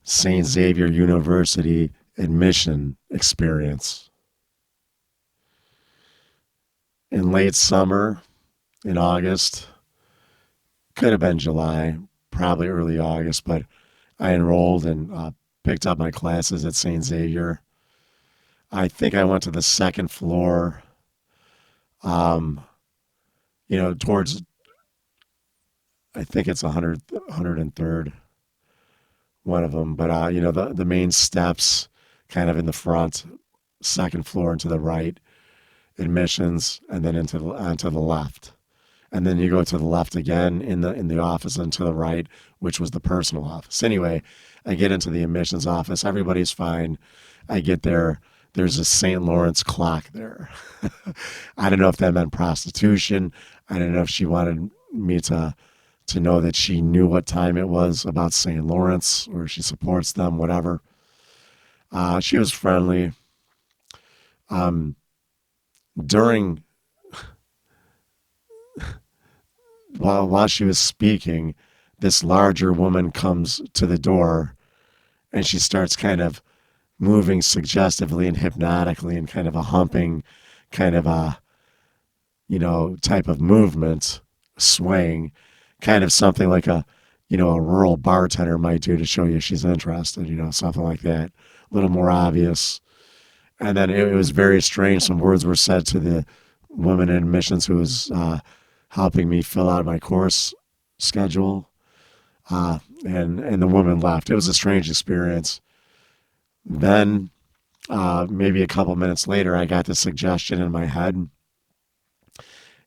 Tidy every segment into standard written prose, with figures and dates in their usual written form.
St. Xavier University admission experience. In late summer, in August, could have been July, probably early August, but I enrolled and picked up my classes at St. Xavier. I think I went to the second floor, um, towards, I think it's 103rd, one of them. But, the main steps kind of in the front, second floor and to the right, admissions, and then onto the left. And then you go to the left again in the office and to the right, which was the personal office. Anyway, I get into the admissions office. Everybody's fine. I get there. There's a St. Lawrence clock there. I don't know if that meant prostitution. I don't know if she wanted me to know that she knew what time it was about St. Lawrence or she supports them, whatever. She was friendly. Um, during while she was speaking, this larger woman comes to the door and she starts kind of moving suggestively and hypnotically and kind of a humping kind of a type of movement, swaying, kind of something like a rural bartender might do to show you she's interested, something like that, a little more obvious. And then it was very strange. Some words were said to the woman in admissions who was helping me fill out my course schedule, and the woman left. It was a strange experience. Then maybe a couple minutes later, I got the suggestion in my head,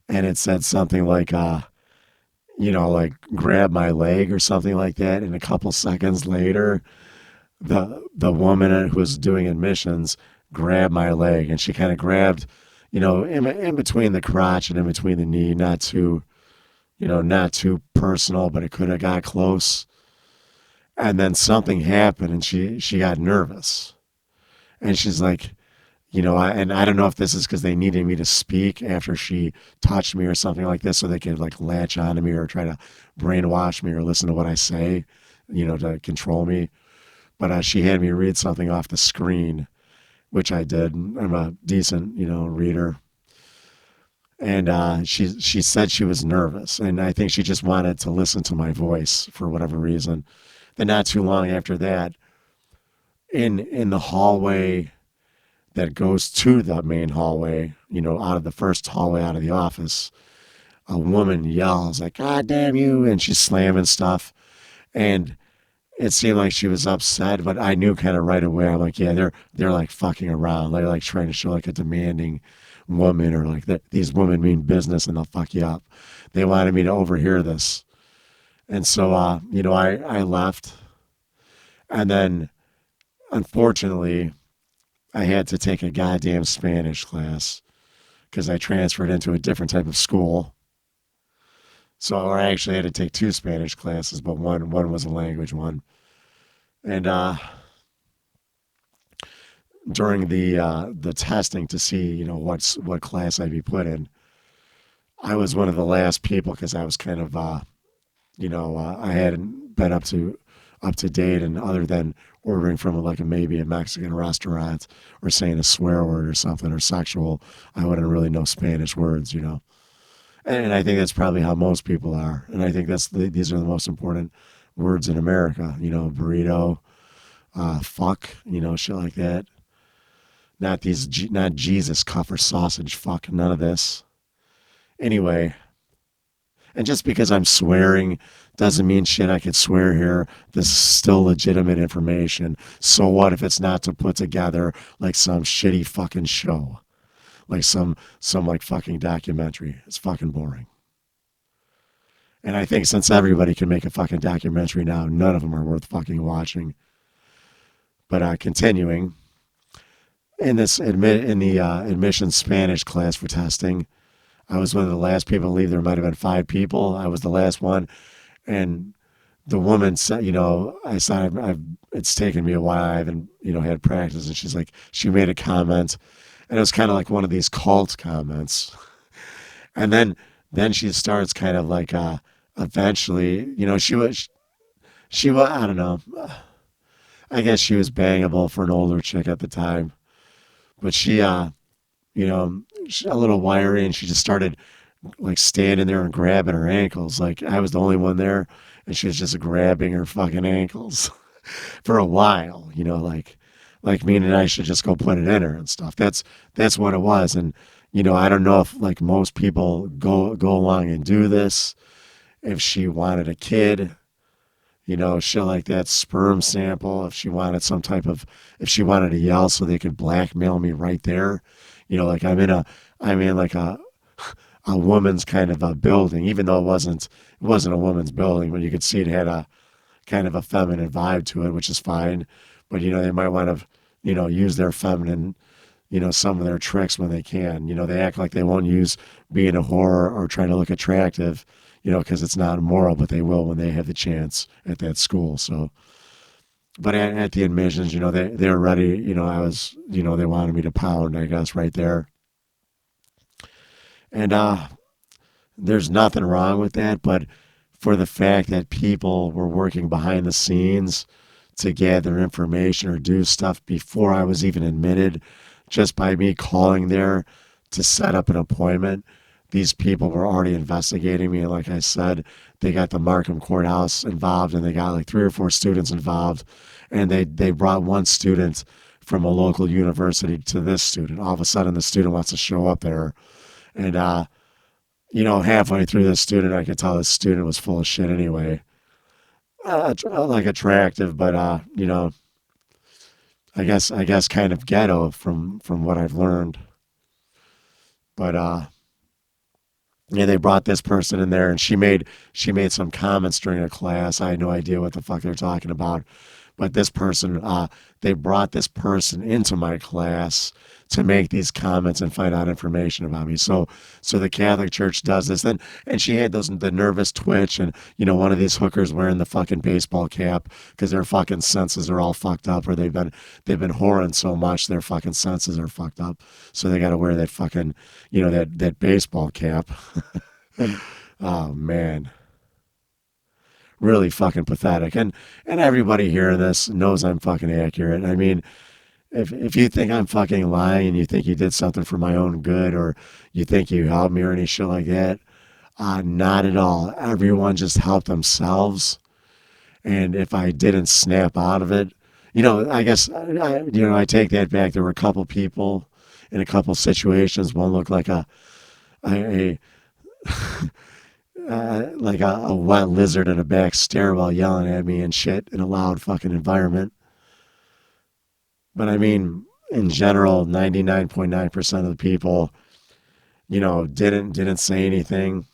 and it said something like, like grab my leg or something like that. And a couple seconds later, the woman who was doing admissions grabbed my leg, and she kind of grabbed, in between the crotch and in between the knee, not too personal, but it could have got close. And then something happened, and she got nervous, and she's like, and I don't know if this is because they needed me to speak after she touched me or something like this, so they could like latch onto me or try to brainwash me or listen to what I say, to control me. But she had me read something off the screen, which I did. I'm a decent, reader. And she said she was nervous, and I think she just wanted to listen to my voice for whatever reason. Then not too long after that, in the hallway that goes to the main hallway, out of the first hallway out of the office, a woman yells like, "God damn you!" and she's slamming stuff, and it seemed like she was upset, but I knew kind of right away. I'm like, yeah, they're like fucking around. They're like trying to show like a demanding woman, or like that these women mean business and they'll fuck you up. They wanted me to overhear this, and so I left, and then unfortunately I had to take a goddamn Spanish class because I transferred into a different type of school. So I actually had to take two Spanish classes, but one was a language one. And during the testing to see what class I'd be put in, I was one of the last people because I was kind of I hadn't been up to date, and other than ordering from like maybe a Mexican restaurant or saying a swear word or something or sexual, I wouldn't really know Spanish words. And I think that's probably how most people are. And I think these are the most important words in America. Burrito, fuck, shit like that. Not Jesus, cuff, or sausage, fuck, none of this. Anyway, and just because I'm swearing doesn't mean shit I could swear here. This is still legitimate information. So what if it's not to put together like some shitty fucking show? Like some like fucking documentary. It's fucking boring. And I think since everybody can make a fucking documentary now, none of them are worth fucking watching. But continuing, in the admission Spanish class for testing, I was one of the last people to leave. There might have been five people. I was the last one, and the woman said, I said, it's taken me a while. I haven't, had practice. And she's like, she made a comment, and it was kind of like one of these cult comments. And then she starts kind of like, eventually, she was, I don't know. I guess she was bangable for an older chick at the time. But she, she's a little wiry, and she just started like standing there and grabbing her ankles. Like I was the only one there, and she was just grabbing her fucking ankles for a while. Like meaning I should just go put it in her and stuff. That's what it was. And I don't know if like most people go along and do this. If she wanted a kid, shit like that, sperm sample. If she wanted if she wanted to yell so they could blackmail me right there. Like I'm in like a woman's kind of a building, even though it wasn't a woman's building, but you could see it had a kind of a feminine vibe to it, which is fine. But they might want to, use their feminine, some of their tricks when they can. They act like they won't use being a whore or trying to look attractive, because it's not immoral, but they will when they have the chance at that school. So, but at the admissions, they were ready. I was, they wanted me to pound, I guess, right there. And there's nothing wrong with that, but for the fact that people were working behind the scenes to gather information or do stuff before I was even admitted, just by me calling there to set up an appointment, these people were already investigating me. And like I said, they got the Markham courthouse involved, and they got like 3 or 4 students involved. And they brought one student from a local university to this student. All of a sudden, the student wants to show up there. And, halfway through this student, I could tell this student was full of shit anyway. Like attractive, but, I guess kind of ghetto from what I've learned. But, yeah, they brought this person in there, and she made some comments during a class. I had no idea what the fuck they're talking about. But this person, they brought this person into my class to make these comments and find out information about me. So the Catholic Church does this. And she had the nervous twitch, and one of these hookers wearing the fucking baseball cap because their fucking senses are all fucked up, or they've been whoring so much their fucking senses are fucked up. So they got to wear that fucking that baseball cap. Oh man. Really fucking pathetic. And everybody hearing this knows I'm fucking accurate. I mean, if you think I'm fucking lying and you think you did something for my own good, or you think you helped me or any shit like that, not at all. Everyone just helped themselves. And if I didn't snap out of it, I guess, I take that back. There were a couple people in a couple situations. One looked like a like a wet lizard in a back stairwell yelling at me and shit in a loud fucking environment. But I mean, in general, 99.9% of the people, didn't say anything.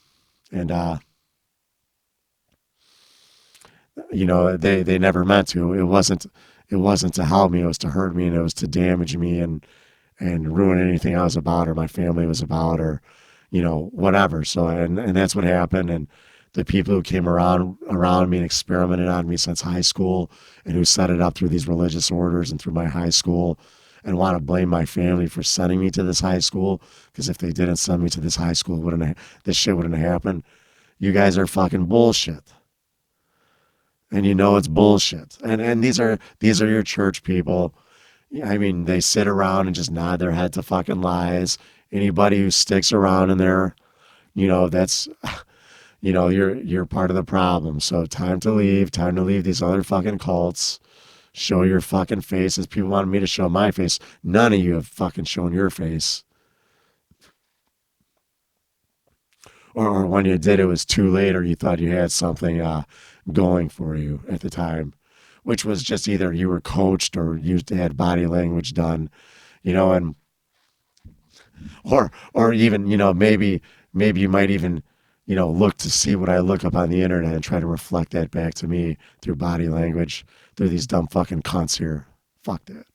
And, they never meant to. It wasn't to help me. It was to hurt me, and it was to damage me and ruin anything I was about, or my family was about, or whatever. So, and that's what happened. And the people who came around me and experimented on me since high school, and who set it up through these religious orders and through my high school, and want to blame my family for sending me to this high school, because if they didn't send me to this high school, this shit wouldn't have happened. You guys are fucking bullshit. And it's bullshit. And these are your church people. I mean, they sit around and just nod their head to fucking lies. Anybody who sticks around in there, that's, you're part of the problem. So time to leave these other fucking cults. Show your fucking faces. People wanted me to show my face. None of you have fucking shown your face. Or when you did, it was too late, or you thought you had something going for you at the time, which was just either you were coached or you had body language done, and or even maybe you might even look to see what I look up on the internet and try to reflect that back to me through body language, through these dumb fucking cunts here. Fuck that.